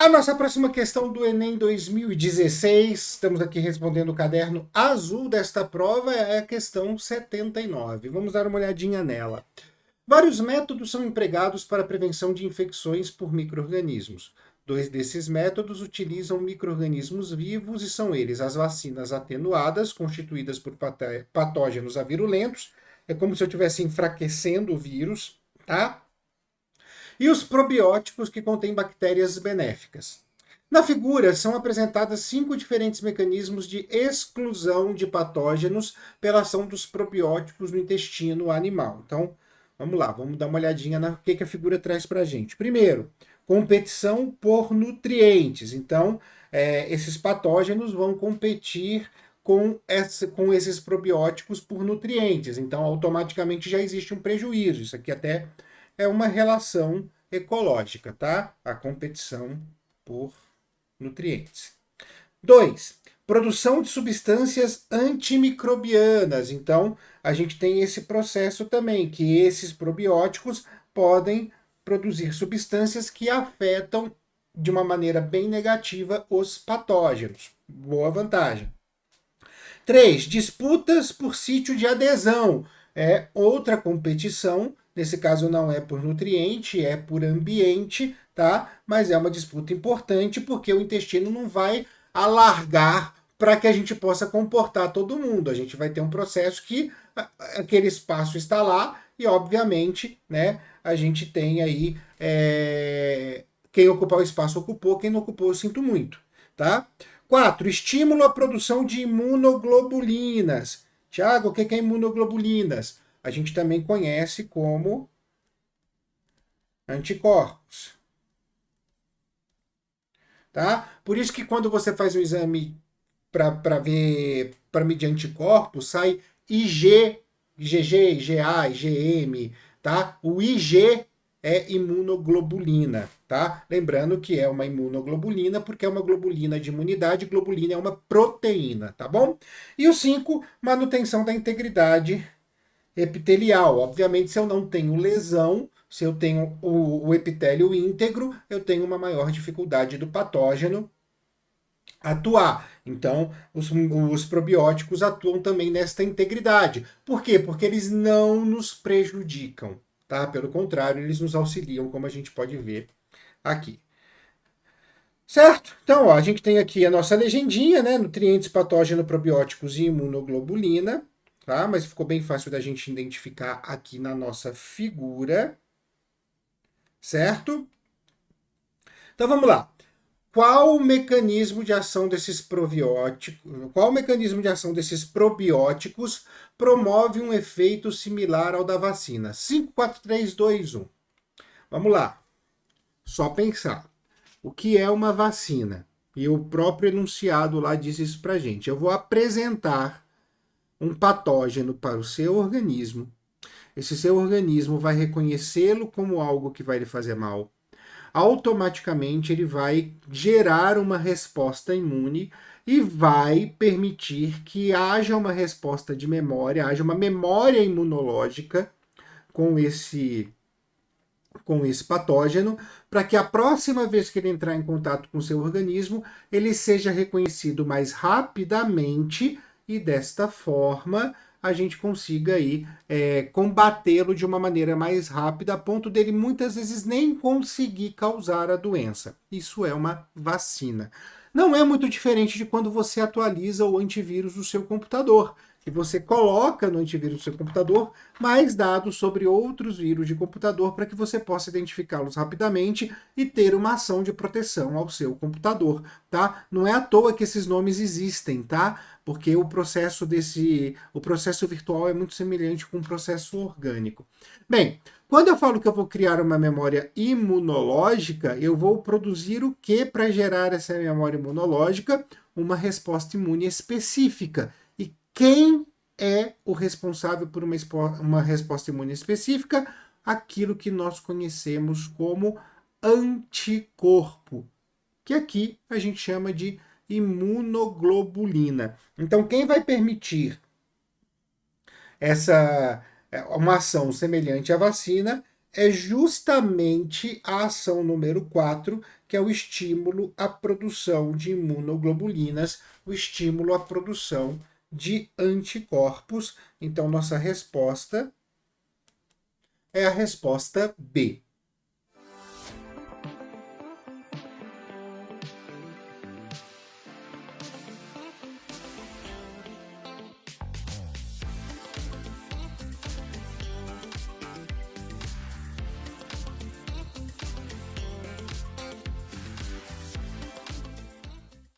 A nossa próxima questão do Enem 2016, estamos aqui respondendo o caderno azul desta prova, é a questão 79. Vamos dar uma olhadinha nela. Vários métodos são empregados para a prevenção de infecções por micro-organismos. Dois desses métodos utilizam micro-organismos vivos e são eles as vacinas atenuadas, constituídas por patógenos avirulentos, é como se eu estivesse enfraquecendo o vírus, tá? E os probióticos, que contêm bactérias benéficas. Na figura, são apresentadas 5 diferentes mecanismos de exclusão de patógenos pela ação dos probióticos no intestino animal. Então, vamos lá, vamos dar uma olhadinha no que a figura traz para a gente. Primeiro, competição por nutrientes. Então, esses patógenos vão competir com esses probióticos por nutrientes. Então, automaticamente já existe um prejuízo. Isso aqui até é uma relação ecológica, tá? A competição por nutrientes. 2. Produção de substâncias antimicrobianas. Então, a gente tem esse processo também, que esses probióticos podem produzir substâncias que afetam de uma maneira bem negativa os patógenos. Boa vantagem. 3. Disputas por sítio de adesão. É outra competição. Nesse caso não é por nutriente, é por ambiente, tá? Mas é uma disputa importante porque o intestino não vai alargar para que a gente possa comportar todo mundo. A gente vai ter um processo que aquele espaço está lá e, obviamente, né, a gente tem aí quem ocupar o espaço ocupou, quem não ocupou eu sinto muito, tá? 4. Estímulo à produção de imunoglobulinas. Tiago, o que é imunoglobulinas? A gente também conhece como anticorpos. Tá? Por isso que quando você faz um exame para medir anticorpos, sai IgG, IgA, IgM, tá? O Ig é imunoglobulina, tá? Lembrando que é uma imunoglobulina porque é uma globulina de imunidade, globulina é uma proteína, tá bom? E o 5, manutenção da integridade epitelial. Obviamente, se eu não tenho lesão, se eu tenho o epitélio íntegro, eu tenho uma maior dificuldade do patógeno atuar. Então, os probióticos atuam também nesta integridade. Por quê? Porque eles não nos prejudicam, tá? Pelo contrário, eles nos auxiliam, como a gente pode ver aqui. Certo? Então, ó, a gente tem aqui a nossa legendinha, né? Nutrientes, patógeno, probióticos e imunoglobulina, tá? Mas ficou bem fácil da gente identificar aqui na nossa figura, certo? Então vamos lá. Qual o mecanismo de ação desses probióticos? Qual o mecanismo de ação desses probióticos promove um efeito similar ao da vacina? 5, 4, 3, 2, 1. Vamos lá. Só pensar. O que é uma vacina? E o próprio enunciado lá diz isso pra gente. Eu vou apresentar um patógeno para o seu organismo. Esse seu organismo vai reconhecê-lo como algo que vai lhe fazer mal. Automaticamente ele vai gerar uma resposta imune e vai permitir que haja uma resposta de memória, haja uma memória imunológica com esse patógeno, para que a próxima vez que ele entrar em contato com o seu organismo, ele seja reconhecido mais rapidamente e desta forma a gente consiga aí combatê-lo de uma maneira mais rápida, a ponto dele muitas vezes nem conseguir causar a doença. Isso é uma vacina. Não é muito diferente de quando você atualiza o antivírus do seu computador, que você coloca no antivírus do seu computador mais dados sobre outros vírus de computador para que você possa identificá-los rapidamente e ter uma ação de proteção ao seu computador, tá? Não é à toa que esses nomes existem, tá? Porque o processo virtual é muito semelhante com o processo orgânico. Bem, quando eu falo que eu vou criar uma memória imunológica, eu vou produzir o que para gerar essa memória imunológica? Uma resposta imune específica. E quem é o responsável por uma resposta imune específica? Aquilo que nós conhecemos como anticorpo, que aqui a gente chama de imunoglobulina. Então, quem vai permitir uma ação semelhante à vacina é justamente a ação número 4, que é o estímulo à produção de imunoglobulinas, o estímulo à produção de anticorpos. Então, nossa resposta é a resposta B.